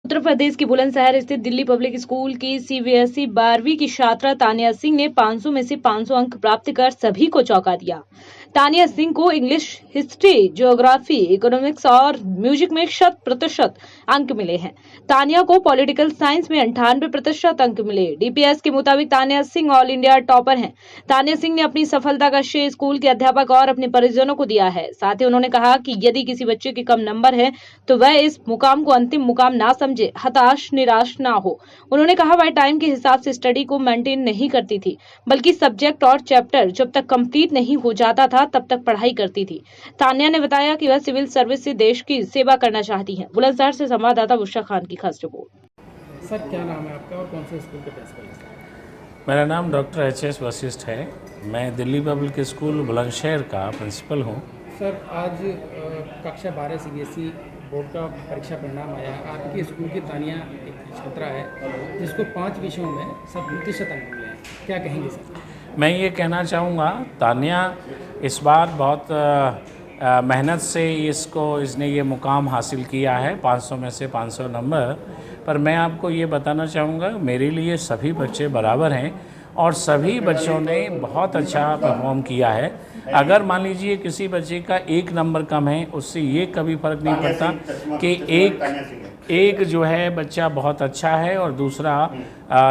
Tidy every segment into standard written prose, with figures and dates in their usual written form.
उत्तर प्रदेश के बुलंदशहर स्थित Delhi public school की सीबीएसई 12वीं की छात्रा तानिया सिंह ने 500 में से 500 अंक प्राप्त कर सभी को चौंका दिया। तानिया सिंह को इंग्लिश, हिस्ट्री, ज्योग्राफी, इकोनॉमिक्स और म्यूजिक में 100% अंक मिले हैं। तानिया को पॉलिटिकल साइंस में 98% अंक मिले। डीपीएस के मुताबिक Tania Singh all India topper हैं। तानिया सिंह ने अपनी सफलता का श्रेय स्कूल के अध्यापक और अपने परिजनों को दिया है। साथ ही उन्होंने कहा कि यदि किसी बच्चे के कम नंबर है तो वह इस मुकाम को अंतिम मुकाम ना समझे, हताश निराश ना हो। उन्होंने कहा वह टाइम के हिसाब से स्टडी को मेंटेन नहीं करती थी, बल्कि सब्जेक्ट और चैप्टर जब तक कंप्लीट नहीं हो जाता था तब तक पढ़ाई करती थी। तानिया ने बताया कि वह सिविल सर्विस से देश की सेवा करना चाहती हैं। बुलंदशहर से संवाददाता बुशरा खान की खास रिपोर्ट। सर, क्या नाम है आपका और कौन से स्कूल के प्रिंसिपल हैं? मेरा नाम डॉक्टर एच.एस. वशिष्ठ है। मैं दिल्ली पब्लिक स्कूल बुलंदशहर का प्रिंसिपल हूँ। सर, आज कक्षा 12 सीबीएसई बोर्ड का परीक्षा परिणाम आया है। आपके स्कूल की तानिया एक छात्रा है जिसको 5 विषयों में 100% अंक मिले हैं। क्या कहेंगे सर? मैं ये कहना चाहूँगा, तानिया इस बार बहुत मेहनत से इसने ये मुकाम हासिल किया है, 500 में से 500 नंबर। पर मैं आपको ये बताना चाहूँगा, मेरे लिए सभी बच्चे बराबर हैं और सभी बच्चों ने बहुत अच्छा परफॉर्म किया है। अगर मान लीजिए किसी बच्चे का 1 नंबर कम है, उससे ये कभी फ़र्क नहीं पड़ता कि एक जो है बच्चा बहुत अच्छा है और दूसरा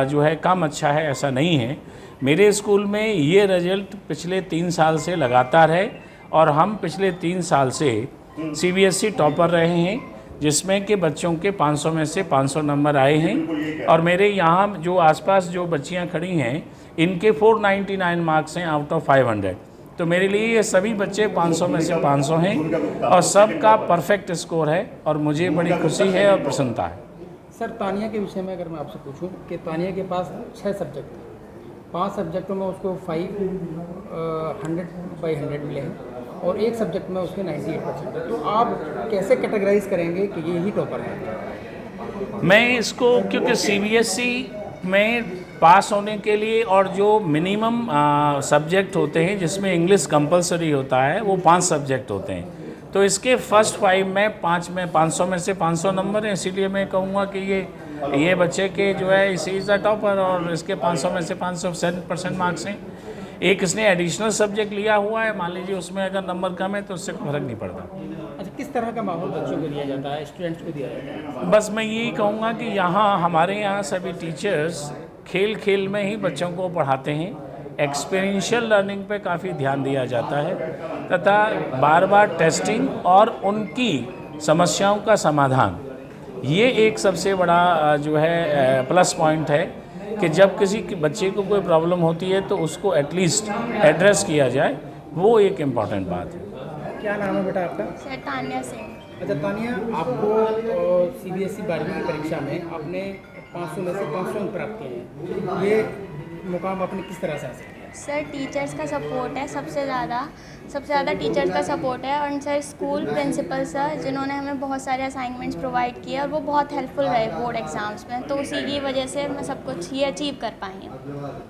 जो है कम अच्छा है, ऐसा नहीं है। मेरे स्कूल में ये रिजल्ट पिछले 3 साल से लगातार है और हम पिछले 3 साल से सीबीएसई टॉपर रहे हैं, जिसमें कि बच्चों के 500 में से 500 नंबर आए हैं। और मेरे यहाँ जो आसपास जो बच्चियाँ खड़ी हैं, इनके 499 मार्क्स हैं आउट ऑफ 500। तो मेरे लिए ये सभी बच्चे 500 में से 500 हैं और सबका परफेक्ट स्कोर है और मुझे बड़ी खुशी है और प्रसन्नता है। सर, तानिया के विषय में अगर मैं आपसे पूछूं कि तानिया के पास 6 सब्जेक्ट हैं, 5 सब्जेक्टों में उसको 100/100 मिले हैं और एक सब्जेक्ट में उसके 98% है। तो आप कैसे कैटेगराइज करेंगे कि ये ही टॉपर है? मैं इसको, क्योंकि सीबीएसई में पास होने के लिए और जो मिनिमम सब्जेक्ट होते हैं जिसमें इंग्लिश कंपलसरी होता है, वो 5 सब्जेक्ट होते हैं। तो इसके फर्स्ट 5 में 500 में से 500 नंबर हैं, इसीलिए मैं कहूँगा कि ये बच्चे के जो है इसी इज़ द टॉपर और इसके 500 में से 500% मार्क्स हैं। एक इसने एडिशनल सब्जेक्ट लिया हुआ है, मान लीजिए उसमें अगर नंबर कम है तो उससे फर्क नहीं पड़ता। अच्छा, किस तरह का माहौल बच्चों को दिया जाता है, स्टूडेंट्स को दिया जाता है? बस मैं यही कहूँगा कि हमारे यहाँ सभी टीचर्स खेल खेल में ही बच्चों को पढ़ाते हैं। एक्सपीरियंशियल लर्निंग पे काफ़ी ध्यान दिया जाता है तथा बार बार टेस्टिंग और उनकी समस्याओं का समाधान, ये एक सबसे बड़ा जो है प्लस पॉइंट है कि जब किसी बच्चे को कोई प्रॉब्लम होती है तो उसको एटलीस्ट एड्रेस किया जाए, वो एक इम्पॉर्टेंट बात है। क्या नाम है बेटा आपका? सर, तानिया सिंह। अच्छा तानिया, आपको सीबीएसई 12वीं की परीक्षा में आपने 500 में से 500 अंक प्राप्त किए हैं। ये मुकाम आपने किस तरह से हासिल किया? सर, टीचर्स का सपोर्ट है सबसे ज़्यादा टीचर्स का सपोर्ट है और सर स्कूल प्रिंसिपल सर, जिन्होंने हमें बहुत सारे असाइनमेंट्स प्रोवाइड किए और वो बहुत हेल्पफुल रहे बोर्ड एग्जाम्स में, तो उसी की वजह से मैं सब कुछ ये अचीव कर पाई हूँ।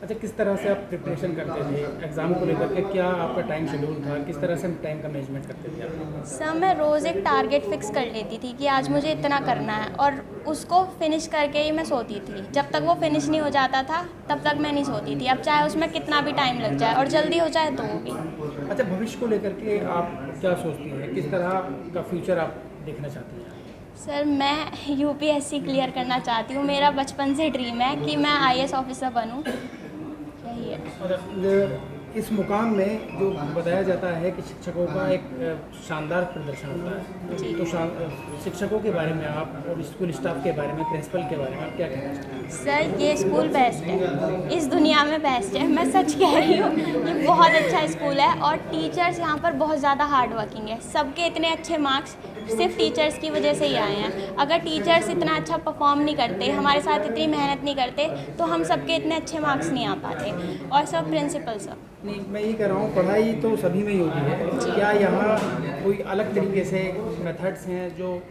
अच्छा, किस तरह से आप प्रिपरेशन करते थे एग्ज़ाम को लेकर के? क्या आपका टाइम शेड्यूल था? किस तरह से टाइम का मैनेजमेंट करते थे आप? सर, मैं रोज़ एक टारगेट फिक्स कर लेती थी कि आज मुझे इतना करना है और उसको फिनिश करके ही मैं सोती थी। जब तक वो फिनिश नहीं हो जाता था तब तक मैं नहीं सोती थी, अब चाहे उसमें कितना भी टाइम लग जाए और जल्दी हो जाए तो वो भी। अच्छा, भविष्य को लेकर के आप क्या सोचती हैं? किस तरह का फ्यूचर आप देखना चाहती हैं? सर, मैं यूपीएससी क्लियर करना चाहती हूँ। मेरा बचपन से ड्रीम है कि मैं आईएएस ऑफिसर बनूँ, यही है। इस मुकाम में जो बताया जाता है कि शिक्षकों का एक शानदार प्रदर्शन होता है, तो शिक्षकों के बारे में आप और स्कूल स्टाफ के बारे में, प्रिंसिपल के बारे में आप क्या कहना चाहते हैं? सर, ये स्कूल बेस्ट है, इस दुनिया में बेस्ट है, मैं सच कह रही हूँ। ये बहुत अच्छा स्कूल है और टीचर्स यहाँ पर बहुत ज़्यादा हार्ड वर्किंग है। सबके इतने अच्छे मार्क्स सिर्फ टीचर्स की वजह से ही आए हैं। अगर टीचर्स इतना अच्छा परफॉर्म नहीं करते, हमारे साथ इतनी मेहनत नहीं करते, तो हम सबके इतने अच्छे मार्क्स नहीं आ पाते। और सब प्रिंसिपल सर। नहीं, मैं ये कह रहा हूँ, पढ़ाई तो सभी में ही होती है, क्या यहाँ कोई अलग तरीके से मेथड्स हैं जो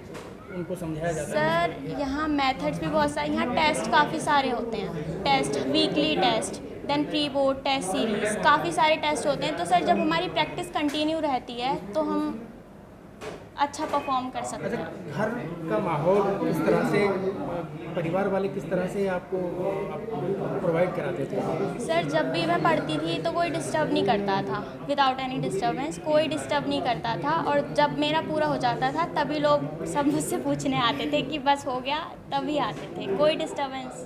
उनको समझाया जाता है? सर, यहाँ मेथड्स भी बहुत सारे, यहाँ टेस्ट काफ़ी सारे होते हैं। Test, weekly test, then pre board test series, काफ़ी सारे टेस्ट होते हैं। तो सर, जब हमारी प्रैक्टिस कंटिन्यू रहती है तो हम अच्छा परफॉर्म कर सकते अच्छा, हैं। घर का माहौल किस तरह से, परिवार वाले किस तरह से आपको प्रोवाइड कराते थे? सर जब भी मैं पढ़ती थी तो कोई डिस्टर्ब नहीं करता था, विदाउट एनी डिस्टर्बेंस कोई डिस्टर्ब नहीं करता था। और जब मेरा पूरा हो जाता था तभी लोग सब मुझसे पूछने आते थे कि बस हो गया, तभी आते थे, कोई डिस्टर्बेंस